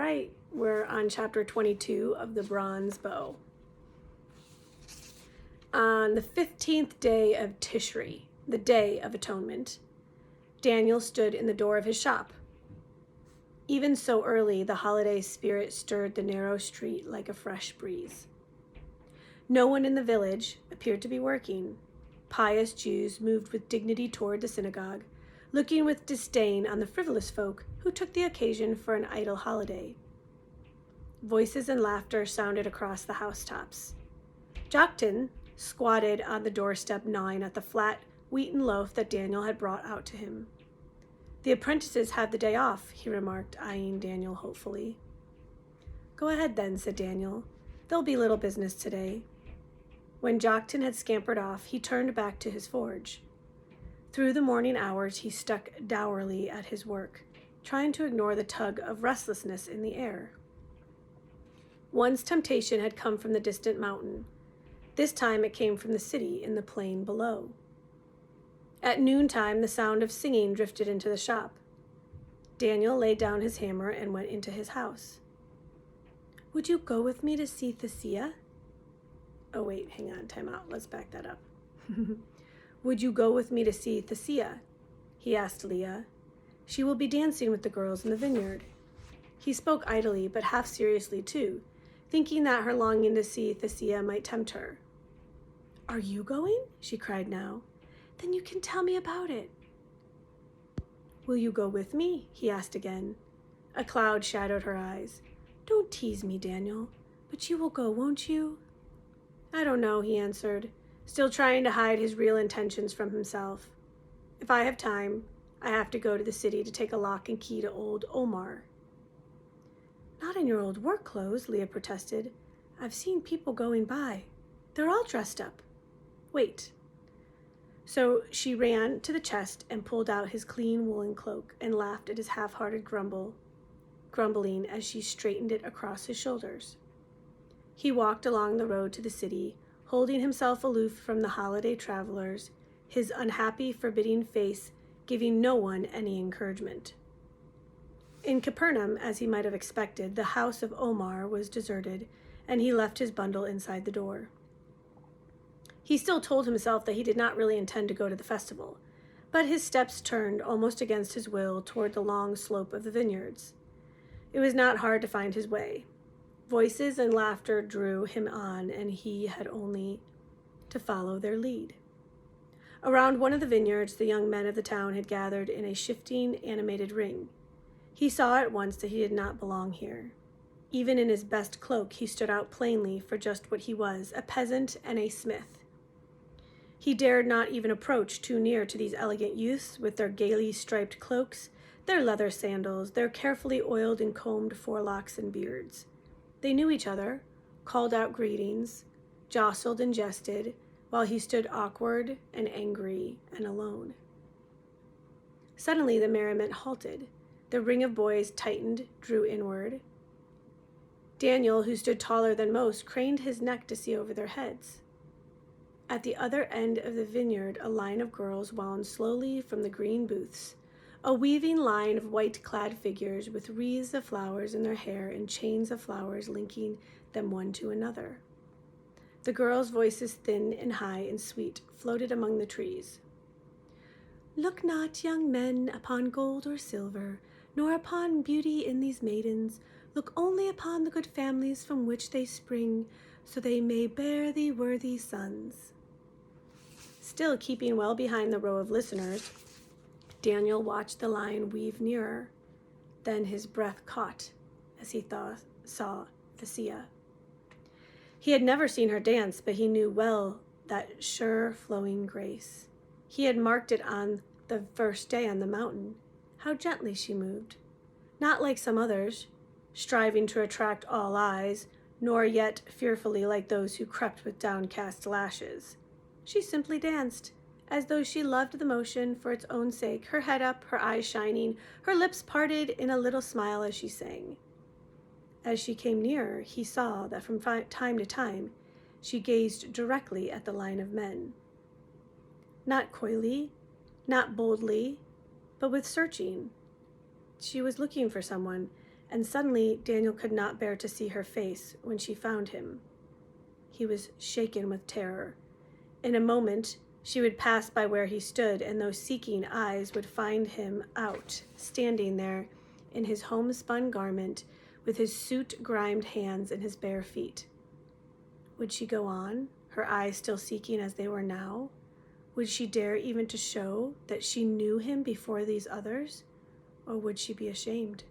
right, we're on chapter 22 of the Bronze Bow. On the 15th day of Tishri, the Day of Atonement, Daniel stood in the door of his shop. Even so early, the holiday spirit stirred the narrow street like a fresh breeze. No one in the village appeared to be working. Pious Jews moved with dignity toward the synagogue, looking with disdain on the frivolous folk who took the occasion for an idle holiday. Voices and laughter sounded across the housetops. Joktan squatted on the doorstep gnawing at the flat wheaten loaf that Daniel had brought out to him. "The apprentices have the day off," he remarked, eyeing Daniel hopefully. "Go ahead then," said Daniel. "There'll be little business today." When Joktan had scampered off, he turned back to his forge. Through the morning hours, he stuck dourly at his work, trying to ignore the tug of restlessness in the air. One's temptation had come from the distant mountain. This time it came from the city in the plain below. At noontime, the sound of singing drifted into the shop. Daniel laid down his hammer and went into his house. "Would you go with me to see Thacia?" Oh wait, hang on, time out. Let's back that up. "Would you go with me to see Thacia?" he asked Leah. "She will be dancing with the girls in the vineyard." He spoke idly, but half seriously too, thinking that her longing to see Thacia might tempt her. "Are you going?" she cried now. "Then you can tell me about it." "Will you go with me?" he asked again. A cloud shadowed her eyes. "Don't tease me, Daniel, but you will go, won't you?" "I don't know," he answered, still trying to hide his real intentions from himself. "If I have time, I have to go to the city to take a lock and key to old Omar." "Not in your old work clothes," Leah protested. "I've seen people going by. They're all dressed up. Wait." So she ran to the chest and pulled out his clean woolen cloak and laughed at his half-hearted grumbling as she straightened it across his shoulders. He walked along the road to the city, holding himself aloof from the holiday travelers, his unhappy, forbidding face giving no one any encouragement. In Capernaum, as he might have expected, the house of Omar was deserted, and he left his bundle inside the door. He still told himself that he did not really intend to go to the festival, but his steps turned, almost against his will, toward the long slope of the vineyards. It was not hard to find his way. Voices and laughter drew him on, and he had only to follow their lead. Around one of the vineyards, the young men of the town had gathered in a shifting, animated ring. He saw at once that he did not belong here. Even in his best cloak, he stood out plainly for just what he was, a peasant and a smith. He dared not even approach too near to these elegant youths with their gaily striped cloaks, their leather sandals, their carefully oiled and combed forelocks and beards. They knew each other, called out greetings, jostled and jested, while he stood awkward and angry and alone. Suddenly the merriment halted. The ring of boys tightened, drew inward. Daniel, who stood taller than most, craned his neck to see over their heads. At the other end of the vineyard, a line of girls wound slowly from the green booths, a weaving line of white-clad figures with wreaths of flowers in their hair and chains of flowers linking them one to another. The girls' voices, thin and high and sweet, floated among the trees. "Look not, young men, upon gold or silver, nor upon beauty in these maidens. Look only upon the good families from which they spring, so they may bear thee worthy sons." Still keeping well behind the row of listeners, Daniel watched the line weave nearer. Then his breath caught as he saw Thacia. He had never seen her dance, but he knew well that sure flowing grace. He had marked it on the first day on the mountain. How gently she moved. Not like some others, striving to attract all eyes, nor yet fearfully like those who crept with downcast lashes. She simply danced, as though she loved the motion for its own sake, her head up, her eyes shining, her lips parted in a little smile as she sang. As she came nearer, he saw that from time to time she gazed directly at the line of men. Not coyly, not boldly, but with searching. She was looking for someone, and suddenly Daniel could not bear to see her face when she found him. He was shaken with terror. In a moment, she would pass by where he stood, and those seeking eyes would find him out, standing there in his homespun garment, with his soot-grimed hands and his bare feet. Would she go on, her eyes still seeking as they were now? Would she dare even to show that she knew him before these others? Or would she be ashamed?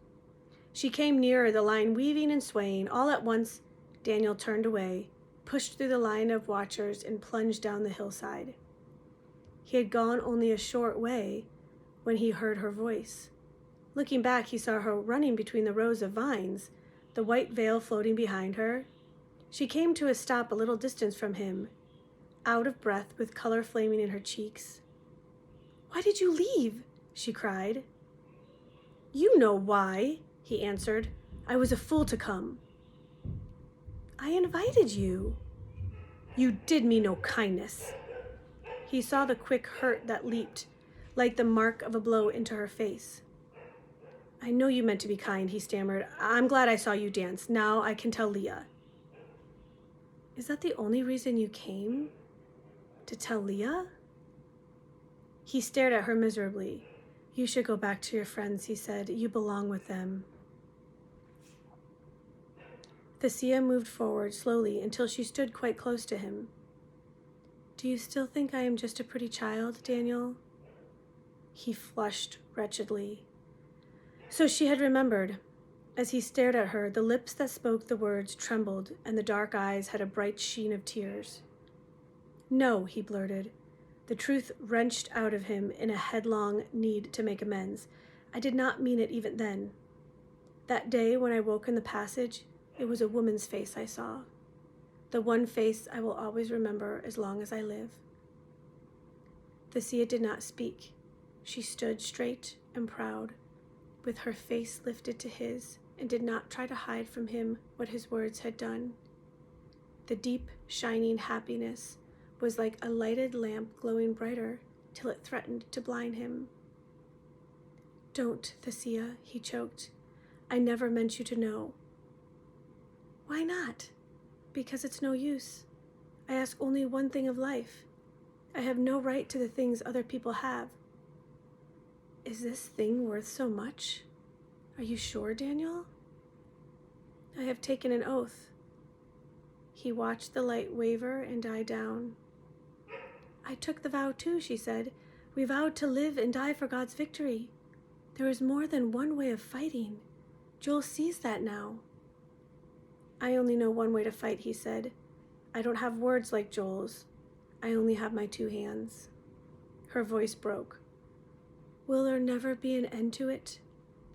She came nearer, the line weaving and swaying. All at once, Daniel turned away, pushed through the line of watchers, and plunged down the hillside. He had gone only a short way when he heard her voice. Looking back, he saw her running between the rows of vines, the white veil floating behind her. She came to a stop a little distance from him, out of breath, with color flaming in her cheeks. "Why did you leave?" she cried. "You know why," he answered. "I was a fool to come." "I invited you." "You did me no kindness." He saw the quick hurt that leaped, like the mark of a blow, into her face. "I know you meant to be kind," he stammered. "I'm glad I saw you dance. Now I can tell Leah." "Is that the only reason you came? To tell Leah?" He stared at her miserably. "You should go back to your friends," he said. "You belong with them." Thacia moved forward slowly until she stood quite close to him. "Do you still think I am just a pretty child, Daniel?" He flushed wretchedly. So she had remembered. As he stared at her, the lips that spoke the words trembled, and the dark eyes had a bright sheen of tears. "No," he blurted, the truth wrenched out of him in a headlong need to make amends. "I did not mean it even then. That day when I woke in the passage, it was a woman's face I saw. The one face I will always remember as long as I live." Thacia did not speak. She stood straight and proud, with her face lifted to his, and did not try to hide from him what his words had done. The deep, shining happiness was like a lighted lamp glowing brighter till it threatened to blind him. "Don't, Thacia," he choked. "I never meant you to know." "Why not?" "Because it's no use. I ask only one thing of life. I have no right to the things other people have." "Is this thing worth so much? Are you sure, Daniel?" "I have taken an oath." He watched the light waver and die down. "I took the vow too," she said. "We vowed to live and die for God's victory. There is more than one way of fighting. Joel sees that now." "I only know one way to fight," he said. "I don't have words like Joel's. I only have my 2 hands." Her voice broke. "Will there never be an end to it?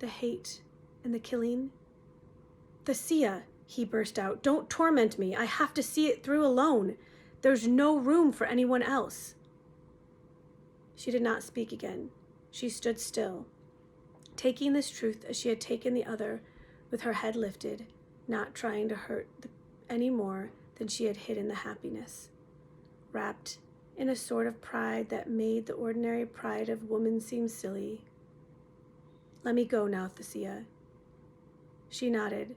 The hate and the killing?" "Thacia," he burst out, "don't torment me. I have to see it through alone. There's no room for anyone else." She did not speak again. She stood still, taking this truth as she had taken the other, with her head lifted, not trying to hurt any more than she had hidden the happiness, wrapped in a sort of pride that made the ordinary pride of woman seem silly. "Let me go now, Thacia." She nodded.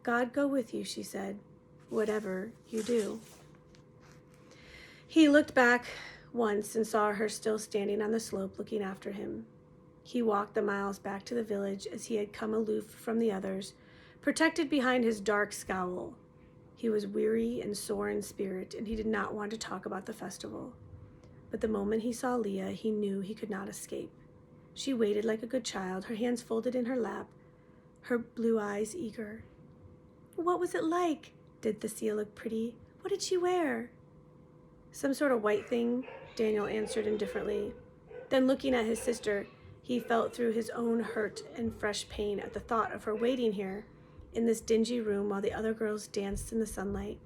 "God go with you," she said, "whatever you do." He looked back once and saw her still standing on the slope looking after him. He walked the miles back to the village as he had come, aloof from the others, protected behind his dark scowl. He was weary and sore in spirit, and he did not want to talk about the festival. But the moment he saw Leah, he knew he could not escape. She waited like a good child, her hands folded in her lap, her blue eyes eager. "What was it like? Did Thacia look pretty? What did she wear?" "Some sort of white thing," Daniel answered indifferently. Then, looking at his sister, he felt through his own hurt and fresh pain at the thought of her waiting here in this dingy room while the other girls danced in the sunlight.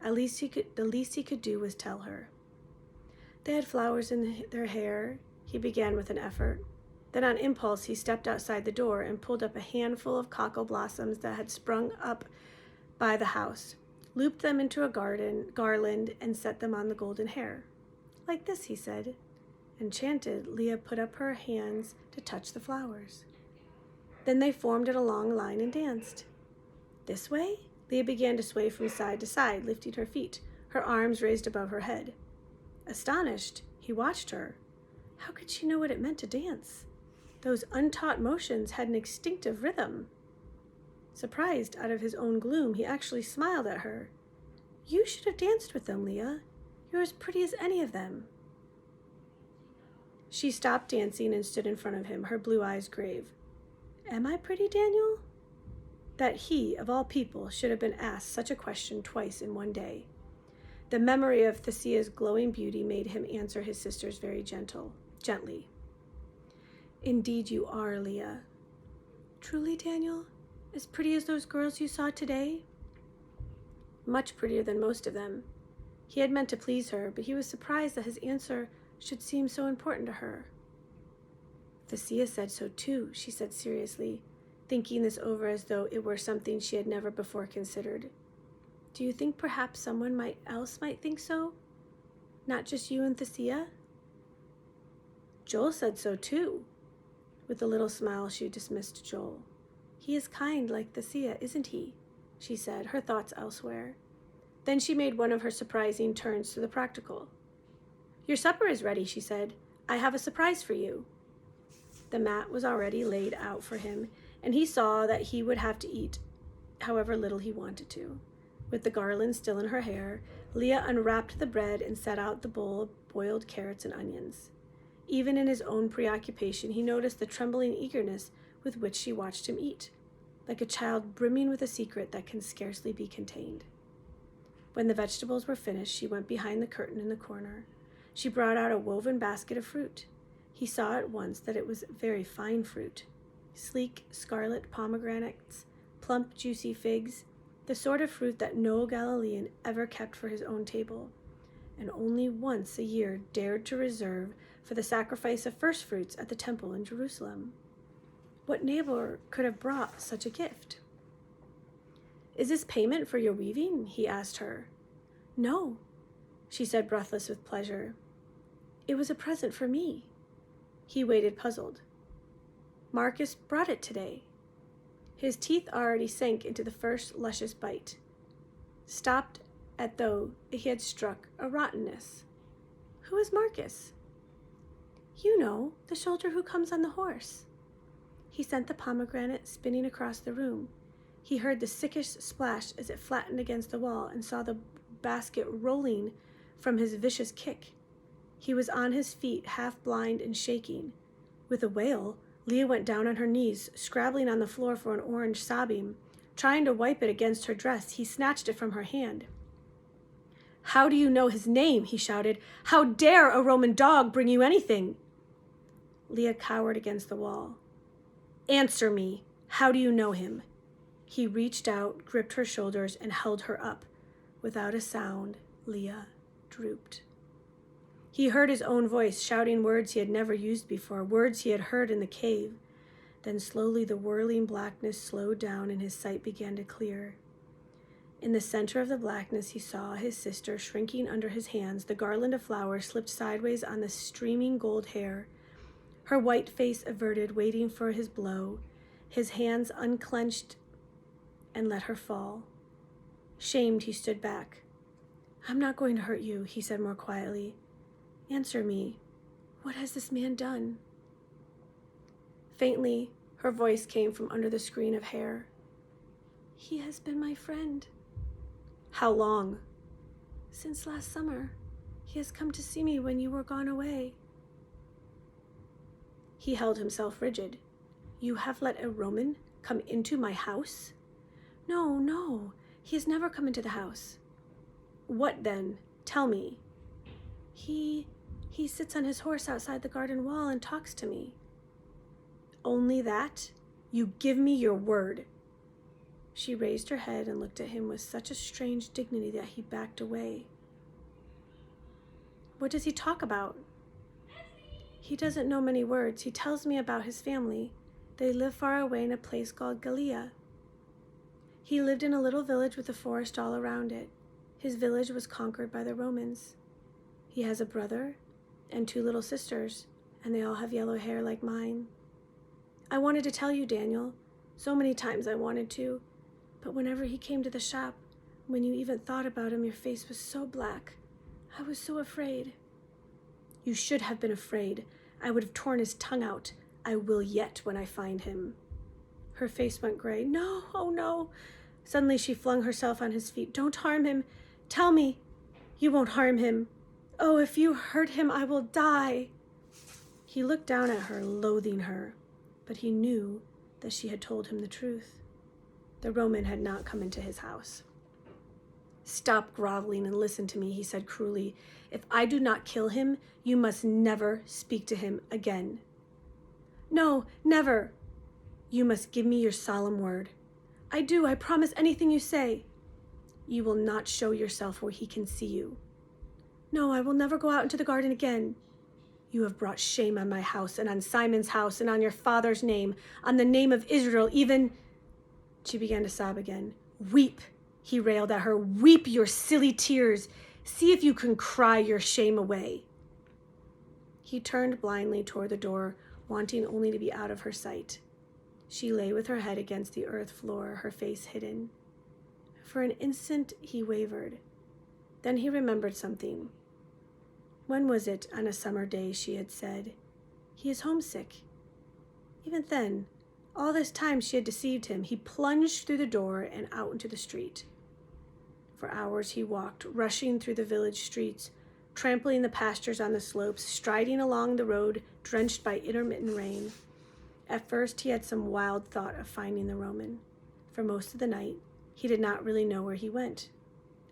The least he could do was tell her. "They had flowers in their hair," he began with an effort. Then on impulse he stepped outside the door and pulled up a handful of cockle blossoms that had sprung up by the house, looped them into a garland, and set them on the golden hair. "Like this," he said. Enchanted, Leah put up her hands to touch the flowers. Then they formed in a long line and danced. This way? Leah began to sway from side to side, lifting her feet, her arms raised above her head. Astonished, he watched her. How could she know what it meant to dance? Those untaught motions had an instinctive rhythm. Surprised out of his own gloom, he actually smiled at her. You should have danced with them, Leah. You're as pretty as any of them. She stopped dancing and stood in front of him, her blue eyes grave. Am I pretty, Daniel? That he, of all people, should have been asked such a question twice in one day. The memory of Thacia's glowing beauty made him answer his sisters very gently. Indeed you are, Leah. Truly, Daniel? As pretty as those girls you saw today? Much prettier than most of them. He had meant to please her, but he was surprised that his answer should seem so important to her. Thacia said so too, she said seriously, thinking this over as though it were something she had never before considered. Do you think perhaps someone else might think so? Not just you and Thacia? Joel said so too. With a little smile, she dismissed Joel. He is kind like Thacia, isn't he? She said, her thoughts elsewhere. Then she made one of her surprising turns to the practical. Your supper is ready, she said. I have a surprise for you. The mat was already laid out for him, and he saw that he would have to eat however little he wanted to. With the garland still in her hair, Leah unwrapped the bread and set out the bowl of boiled carrots and onions. Even in his own preoccupation, he noticed the trembling eagerness with which she watched him eat, like a child brimming with a secret that can scarcely be contained. When the vegetables were finished, she went behind the curtain in the corner. She brought out a woven basket of fruit. He saw at once that it was very fine fruit. Sleek scarlet pomegranates, plump juicy figs, the sort of fruit that no Galilean ever kept for his own table, and only once a year dared to reserve for the sacrifice of first fruits at the temple in Jerusalem. What neighbor could have brought such a gift? Is this payment for your weaving? He asked her. No, she said, breathless with pleasure. It was a present for me. He waited puzzled. Marcus brought it today. His teeth already sank into the first luscious bite, stopped as though he had struck a rottenness. Who is Marcus? You know, the soldier who comes on the horse. He sent the pomegranate spinning across the room. He heard the sickish splash as it flattened against the wall and saw the basket rolling from his vicious kick. He was on his feet, half blind and shaking. With a wail, Leah went down on her knees, scrabbling on the floor for an orange, sobbing. Trying to wipe it against her dress, he snatched it from her hand. How do you know his name? He shouted. How dare a Roman dog bring you anything? Leah cowered against the wall. Answer me. How do you know him? He reached out, gripped her shoulders, and held her up. Without a sound, Leah drooped. He heard his own voice shouting words he had never used before, words he had heard in the cave. Then slowly the whirling blackness slowed down and his sight began to clear. In the center of the blackness he saw his sister shrinking under his hands. The garland of flowers slipped sideways on the streaming gold hair, her white face averted, waiting for his blow. His hands unclenched and let her fall. Shamed, he stood back. I'm not going to hurt you, he said more quietly. Answer me. What has this man done? Faintly, her voice came from under the screen of hair. He has been my friend. How long? Since last summer. He has come to see me when you were gone away. He held himself rigid. You have let a Roman come into my house? No. He has never come into the house. What then? Tell me. He sits on his horse outside the garden wall and talks to me. Only that? You give me your word. She raised her head and looked at him with such a strange dignity that he backed away. What does he talk about? He doesn't know many words. He tells me about his family. They live far away in a place called Gallia. He lived in a little village with a forest all around it. His village was conquered by the Romans. He has a brother and 2 little sisters, and they all have yellow hair like mine. I wanted to tell you, Daniel. So many times I wanted to. But whenever he came to the shop, when you even thought about him, your face was so black. I was so afraid." "You should have been afraid. I would have torn his tongue out. I will yet when I find him." Her face went gray. "No, oh no." Suddenly she flung herself on his feet. "Don't harm him. Tell me you won't harm him. Oh, if you hurt him, I will die." He looked down at her, loathing her, but he knew that she had told him the truth. The Roman had not come into his house. "Stop groveling and listen to me," he said cruelly. "If I do not kill him, you must never speak to him again." "No, never." "You must give me your solemn word." "I do. I promise anything you say." "You will not show yourself where he can see you." "No, I will never go out into the garden again." "You have brought shame on my house and on Simon's house and on your father's name, on the name of Israel, even—" She began to sob again. "Weep," he railed at her. "Weep your silly tears. See if you can cry your shame away." He turned blindly toward the door, wanting only to be out of her sight. She lay with her head against the earth floor, her face hidden. For an instant he wavered. Then he remembered something. When was it on a summer day she had said, "He is homesick"? Even then, all this time she had deceived him. He plunged through the door and out into the street. For hours he walked, rushing through the village streets, trampling the pastures on the slopes, striding along the road drenched by intermittent rain. At first he had some wild thought of finding the Roman. For most of the night, he did not really know where he went.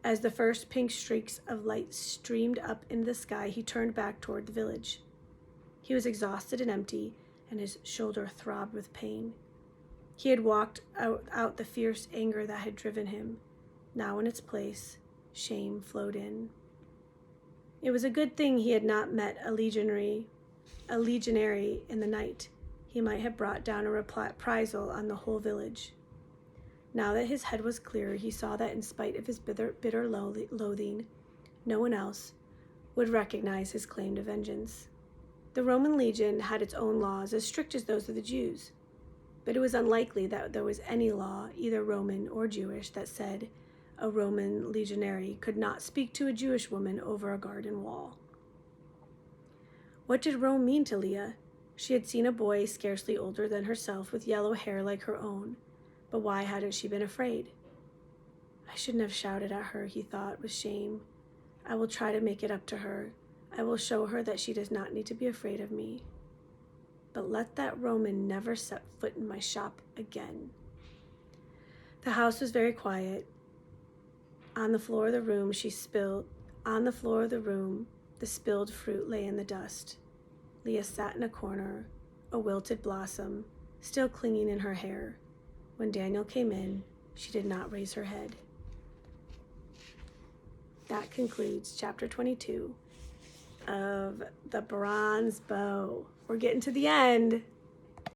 As the first pink streaks of light streamed up into the sky, he turned back toward the village. He was exhausted and empty, and his shoulder throbbed with pain. He had walked out the fierce anger that had driven him. Now in its place, shame flowed in. It was a good thing he had not met a legionary in the night. He might have brought down a reprisal on the whole village. Now that his head was clear, he saw that in spite of his bitter loathing, no one else would recognize his claim to vengeance. The Roman legion had its own laws, as strict as those of the Jews, but it was unlikely that there was any law, either Roman or Jewish, that said a Roman legionary could not speak to a Jewish woman over a garden wall. What did Rome mean to Leah? She had seen a boy scarcely older than herself with yellow hair like her own, but why hadn't she been afraid? "I shouldn't have shouted at her," he thought with shame. "I will try to make it up to her. I will show her that she does not need to be afraid of me. But let that Roman never set foot in my shop again." The house was very quiet. On the floor of the room, the spilled fruit lay in the dust. Leah sat in a corner, a wilted blossom, still clinging in her hair. When Daniel came in, she did not raise her head. That concludes chapter 22 of The Bronze Bow. We're getting to the end.